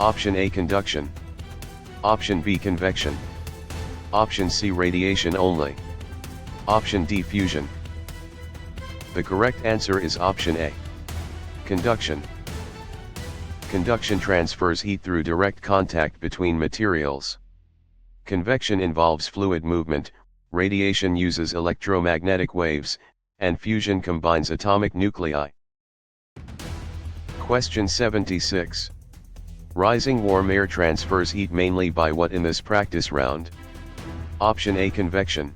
Option A, conduction. Option B, convection. Option C, radiation only. Option D, fusion. The correct answer is option A. Conduction. Conduction transfers heat through direct contact between materials. Convection involves fluid movement, radiation uses electromagnetic waves, and fusion combines atomic nuclei. Question 76. Rising warm air transfers heat mainly by what in this practice round? Option A, convection.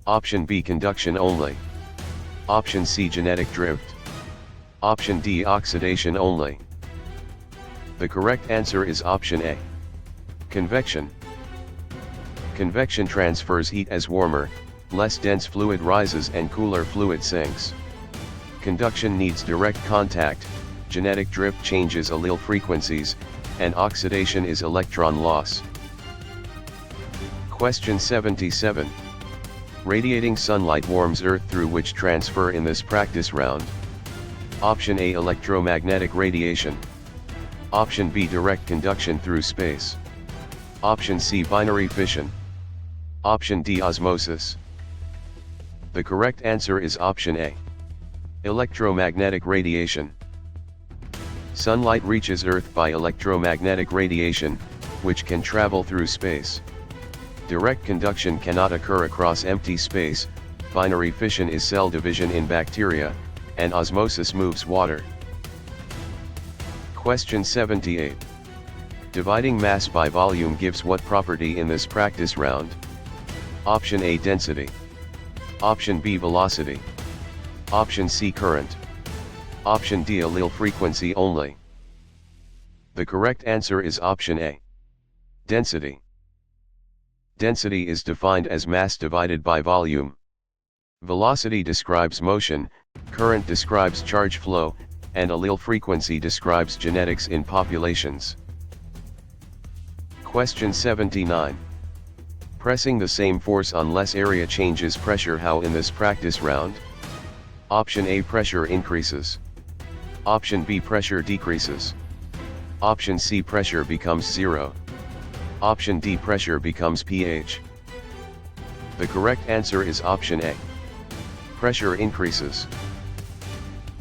Option B, conduction only. Option C, genetic drift. Option D, oxidation only. The correct answer is option A. Convection. Convection transfers heat as warmer, less dense fluid rises and cooler fluid sinks. Conduction needs direct contact, genetic drift changes allele frequencies, and oxidation is electron loss. Question 77. Radiating sunlight warms Earth through which transfer in this practice round? Option A, electromagnetic radiation. Option B, direct conduction through space. Option C, binary fission. Option D, osmosis. The correct answer is option A. Electromagnetic radiation. Sunlight reaches Earth by electromagnetic radiation, which can travel through space. Direct conduction cannot occur across empty space, binary fission is cell division in bacteria, and osmosis moves water. Question 78. Dividing mass by volume gives what property in this practice round? Option A, density. Option B, velocity. Option C, current. Option D, allele frequency only. The correct answer is option A. Density. Density is defined as mass divided by volume. Velocity describes motion, current describes charge flow, and allele frequency describes genetics in populations. Question 79. Pressing the same force on less area changes pressure. How in this practice round? Option A, pressure increases. Option B, pressure decreases. Option C, pressure becomes zero. Option D, pressure becomes pH. The correct answer is option A. Pressure increases.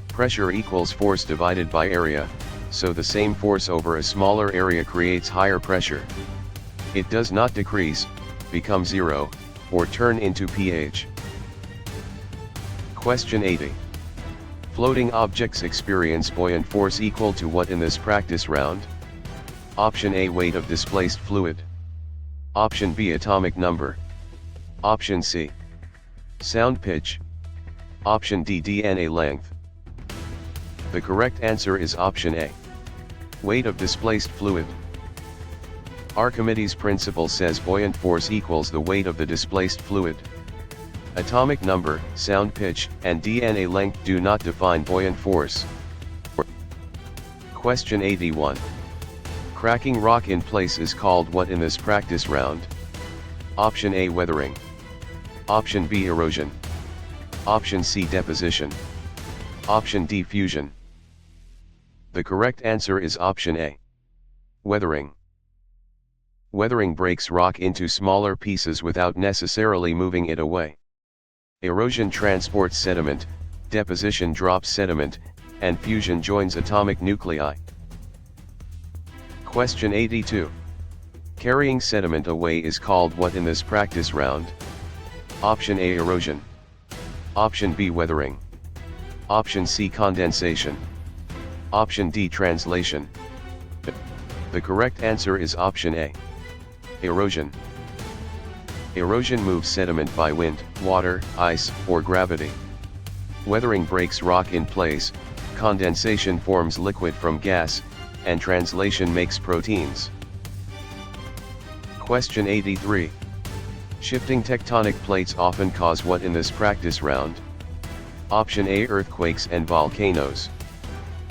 Pressure equals force divided by area, so the same force over a smaller area creates higher pressure. It does not decrease, become zero, or turn into pH. Question 80. Floating objects experience buoyant force equal to what in this practice round? Option A, weight of displaced fluid. Option B, atomic number. Option C, sound pitch. Option D, DNA length. The correct answer is option A, weight of displaced fluid. Archimedes' principle says buoyant force equals the weight of the displaced fluid. Atomic number, sound pitch, and DNA length do not define buoyant force. Question 81. Cracking rock in place is called what in this practice round? Option A, weathering. Option B, erosion. Option C, deposition. Option D, fusion. The correct answer is option A, weathering. Weathering breaks rock into smaller pieces without necessarily moving it away. Erosion transports sediment, deposition drops sediment, and fusion joins atomic nuclei. Question 82. Carrying sediment away is called what in this practice round? Option A, erosion. Option B, weathering. Option C, condensation. Option D, translation. The correct answer is option A, erosion. Erosion moves sediment by wind, water, ice, or gravity. Weathering breaks rock in place, condensation forms liquid from gas, and translation makes proteins. Question 83. Shifting tectonic plates often cause what in this practice round? Option A, earthquakes and volcanoes.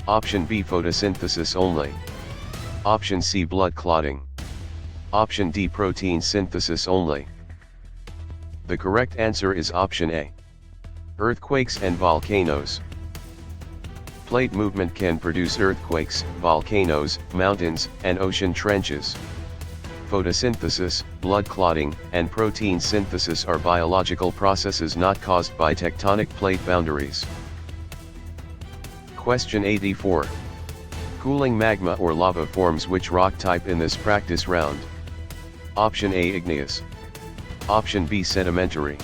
Option B, photosynthesis only. Option C, blood clotting. Option D, protein synthesis only. The correct answer is option A, earthquakes and volcanoes. Plate movement can produce earthquakes, volcanoes, mountains, and ocean trenches. Photosynthesis, blood clotting, and protein synthesis are biological processes not caused by tectonic plate boundaries. Question 84. Cooling magma or lava forms which rock type in this practice round? Option A, igneous. Option B, sedimentary.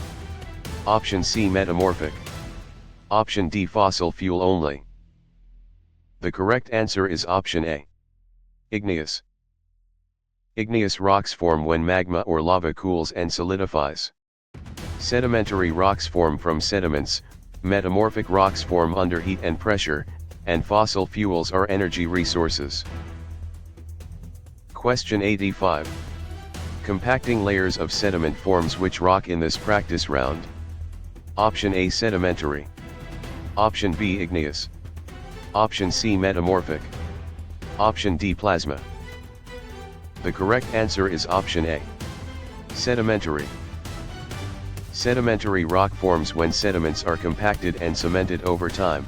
Option C, metamorphic. Option D, fossil fuel only. The correct answer is option A, igneous. Igneous rocks form when magma or lava cools and solidifies. Sedimentary rocks form from sediments, metamorphic rocks form under heat and pressure, and fossil fuels are energy resources. Question 85. Compacting layers of sediment forms which rock in this practice round? Option A, sedimentary. Option B, igneous. Option C, metamorphic. Option D, plasma. The correct answer is option A, sedimentary. Sedimentary rock forms when sediments are compacted and cemented over time.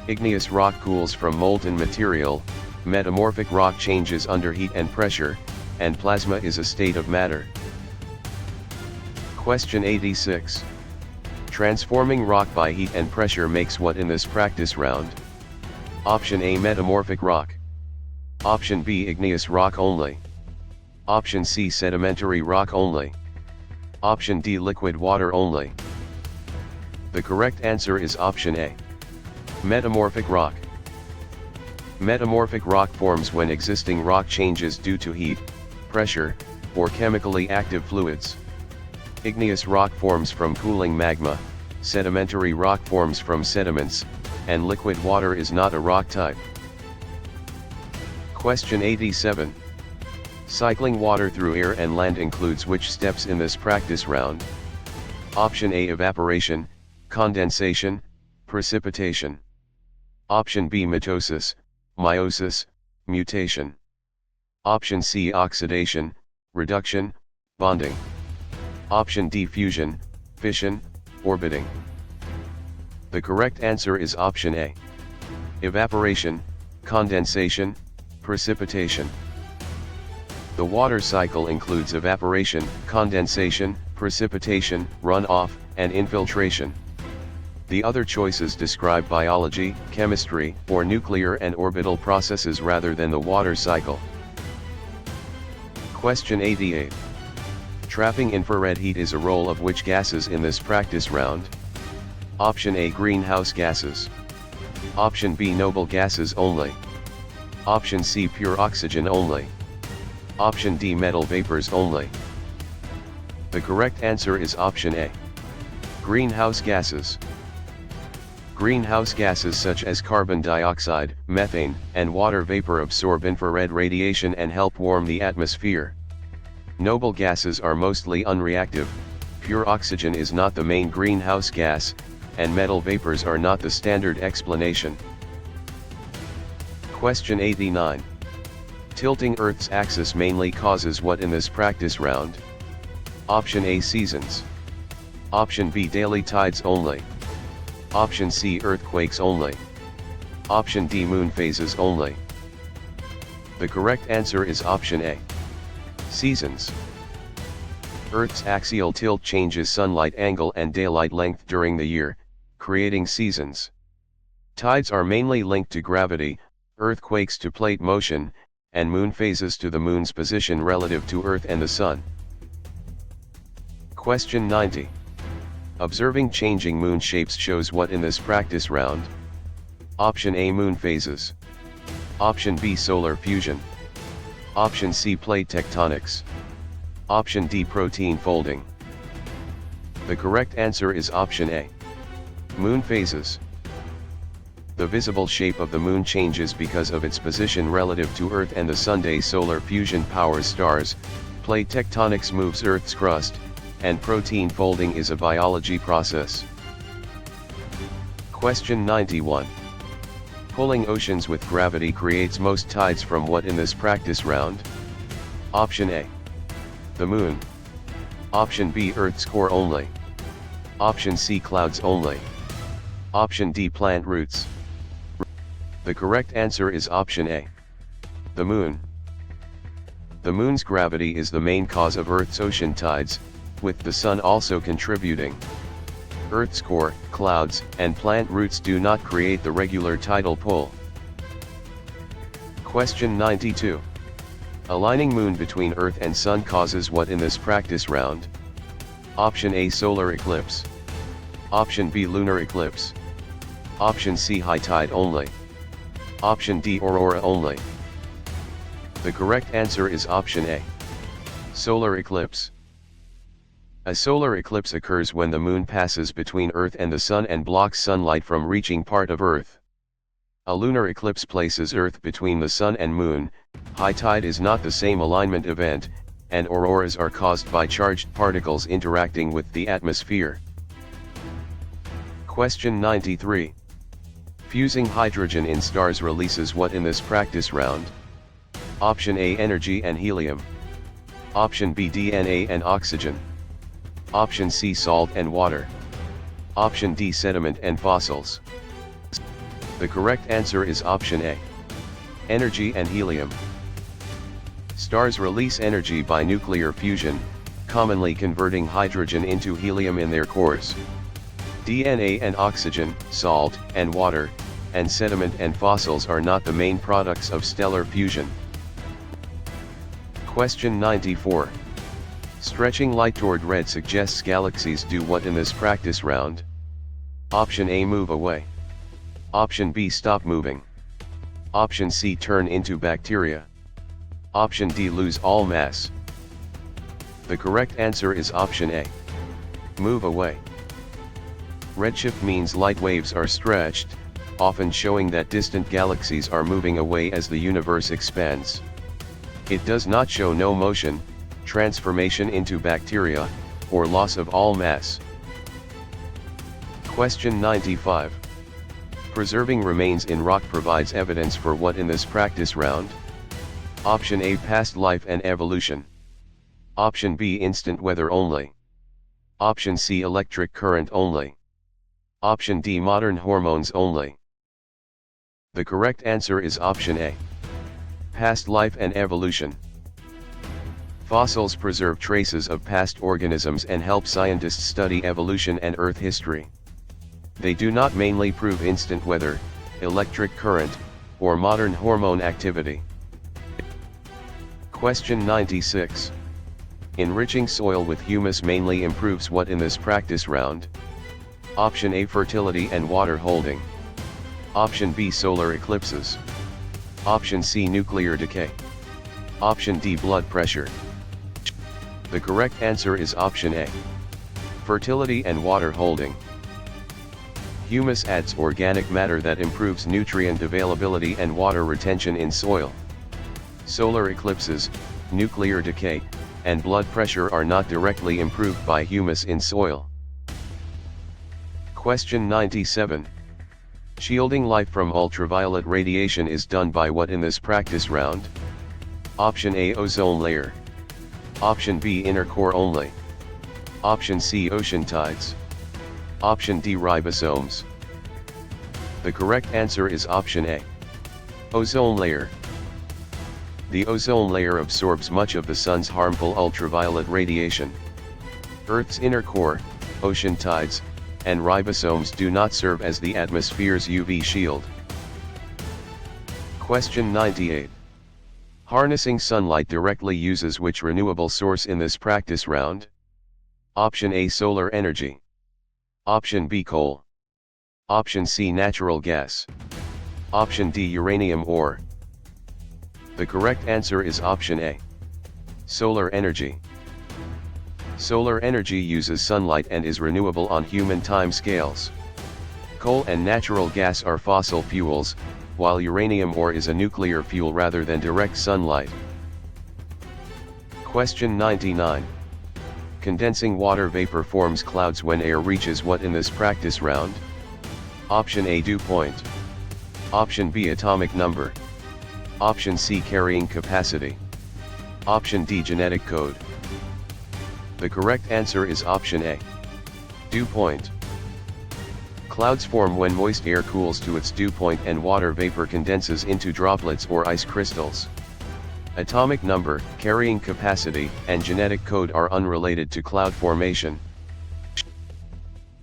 Igneous rock cools from molten material, metamorphic rock changes under heat and pressure, and plasma is a state of matter. Question 86. Transforming rock by heat and pressure makes what in this practice round? Option A, metamorphic rock. Option B, igneous rock only. Option C, sedimentary rock only. Option D, liquid water only. The correct answer is option A, metamorphic rock. Metamorphic rock forms when existing rock changes due to heat, pressure, or chemically active fluids. Igneous rock forms from cooling magma, sedimentary rock forms from sediments, and liquid water is not a rock type. Question 87. Cycling water through air and land includes which steps in this practice round? Option A, evaporation, condensation, precipitation. Option B, mitosis, meiosis, mutation. Option C, oxidation, reduction, bonding. Option D fusion, fission, orbiting. The correct answer is option A. Evaporation, condensation, precipitation. The water cycle includes evaporation, condensation, precipitation, runoff, and infiltration. The other choices describe biology, chemistry, or nuclear and orbital processes rather than the water cycle. Question 88. Trapping infrared heat is a role of which gases in this practice round? Option A greenhouse gases. Option B noble gases only. Option C pure oxygen only. Option D metal vapors only. The correct answer is option A. Greenhouse gases. Greenhouse gases such as carbon dioxide, methane, and water vapor absorb infrared radiation and help warm the atmosphere. Noble gases are mostly unreactive, pure oxygen is not the main greenhouse gas, and metal vapors are not the standard explanation. Question 89. Tilting Earth's axis mainly causes what in this practice round? Option A seasons. Option B daily tides only. Option C earthquakes only. Option D moon phases only. The correct answer is option A. Seasons. Earth's axial tilt changes sunlight angle and daylight length during the year, creating seasons. Tides are mainly linked to gravity, earthquakes to plate motion, and moon phases to the moon's position relative to Earth and the Sun. Question 90. Observing changing moon shapes shows what in this practice round? Option A moon phases. Option B solar fusion. Option C plate tectonics. Option D protein folding. The correct answer is option A. Moon phases. The visible shape of the moon changes because of its position relative to Earth and the Sun. Solar fusion powers stars, plate tectonics moves Earth's crust, and protein folding is a biology process. Question 91. Pulling oceans with gravity creates most tides from what in this practice round? Option A. The moon. Option B Earth's core only. Option C clouds only. Option D plant roots. The correct answer is option A. The moon. The moon's gravity is the main cause of Earth's ocean tides, with the sun also contributing. Earth's core, clouds, and plant roots do not create the regular tidal pull. Question 92. Aligning moon between Earth and Sun causes what in this practice round? Option A solar eclipse. Option B lunar eclipse. Option C high tide only. Option D aurora only. The correct answer is option A. Solar eclipse. A solar eclipse occurs when the moon passes between Earth and the Sun and blocks sunlight from reaching part of Earth. A lunar eclipse places Earth between the Sun and Moon. High tide is not the same alignment event, and auroras are caused by charged particles interacting with the atmosphere. Question 93. Fusing hydrogen in stars releases what in this practice round? Option A energy and helium. Option B DNA and oxygen. Option C salt and water. Option D sediment and fossils. The correct answer is option A. Energy and helium. Stars release energy by nuclear fusion, commonly converting hydrogen into helium in their cores. DNA and oxygen, salt and water, and sediment and fossils are not the main products of stellar fusion. Question 94. Stretching light toward red suggests galaxies do what in this practice round? Option A move away. Option B stop moving. Option C turn into bacteria. Option D lose all mass. The correct answer is option A. Move away. Redshift means light waves are stretched, often showing that distant galaxies are moving away as the universe expands. It does not show no motion, transformation into bacteria, or loss of all mass. Question 95. Preserving remains in rock provides evidence for what in this practice round? Option A past life and evolution. Option B instant weather only. Option C, electric current only. Option D, modern hormones only. The correct answer is option A. Past life and evolution. Fossils preserve traces of past organisms and help scientists study evolution and Earth history. They do not mainly prove instant weather, electric current, or modern hormone activity. Question 96. Enriching soil with humus mainly improves what in this practice round? Option A, fertility and water holding. Option B, solar eclipses. Option C, nuclear decay. Option D, blood pressure. The correct answer is option A. Fertility and water holding. Humus adds organic matter that improves nutrient availability and water retention in soil. Solar eclipses, nuclear decay, and blood pressure are not directly improved by humus in soil. Question 97. Shielding life from ultraviolet radiation is done by what in this practice round? Option A, ozone layer. Option B, inner core only. Option C, ocean tides. Option D, ribosomes. The correct answer is option A. Ozone layer. The ozone layer absorbs much of the sun's harmful ultraviolet radiation. Earth's inner core, ocean tides, and ribosomes do not serve as the atmosphere's UV shield. Question 98. Harnessing sunlight directly uses which renewable source in this practice round? Option A, solar energy. Option B, coal. Option C, natural gas. Option D, uranium ore. The correct answer is option A. Solar energy. Solar energy uses sunlight and is renewable on human time scales. Coal and natural gas are fossil fuels, while uranium ore is a nuclear fuel rather than direct sunlight. Question 99. Condensing water vapor forms clouds when air reaches what in this practice round? Option A, dew point. Option B, atomic number. Option C, carrying capacity. Option D, genetic code. The correct answer is option A. Dew point. Clouds form when moist air cools to its dew point and water vapor condenses into droplets or ice crystals. Atomic number, carrying capacity, and genetic code are unrelated to cloud formation.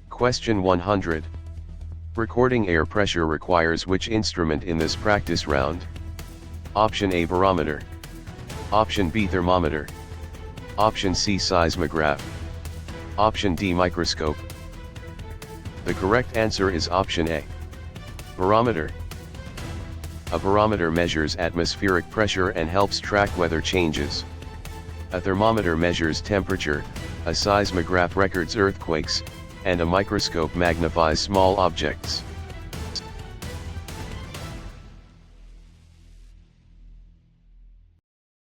Question 100. Recording air pressure requires which instrument in this practice round? Option A, barometer. Option B, thermometer. Option C, seismograph. Option D, microscope. The correct answer is option A. Barometer. A barometer measures atmospheric pressure and helps track weather changes. A thermometer measures temperature, a seismograph records earthquakes, and a microscope magnifies small objects.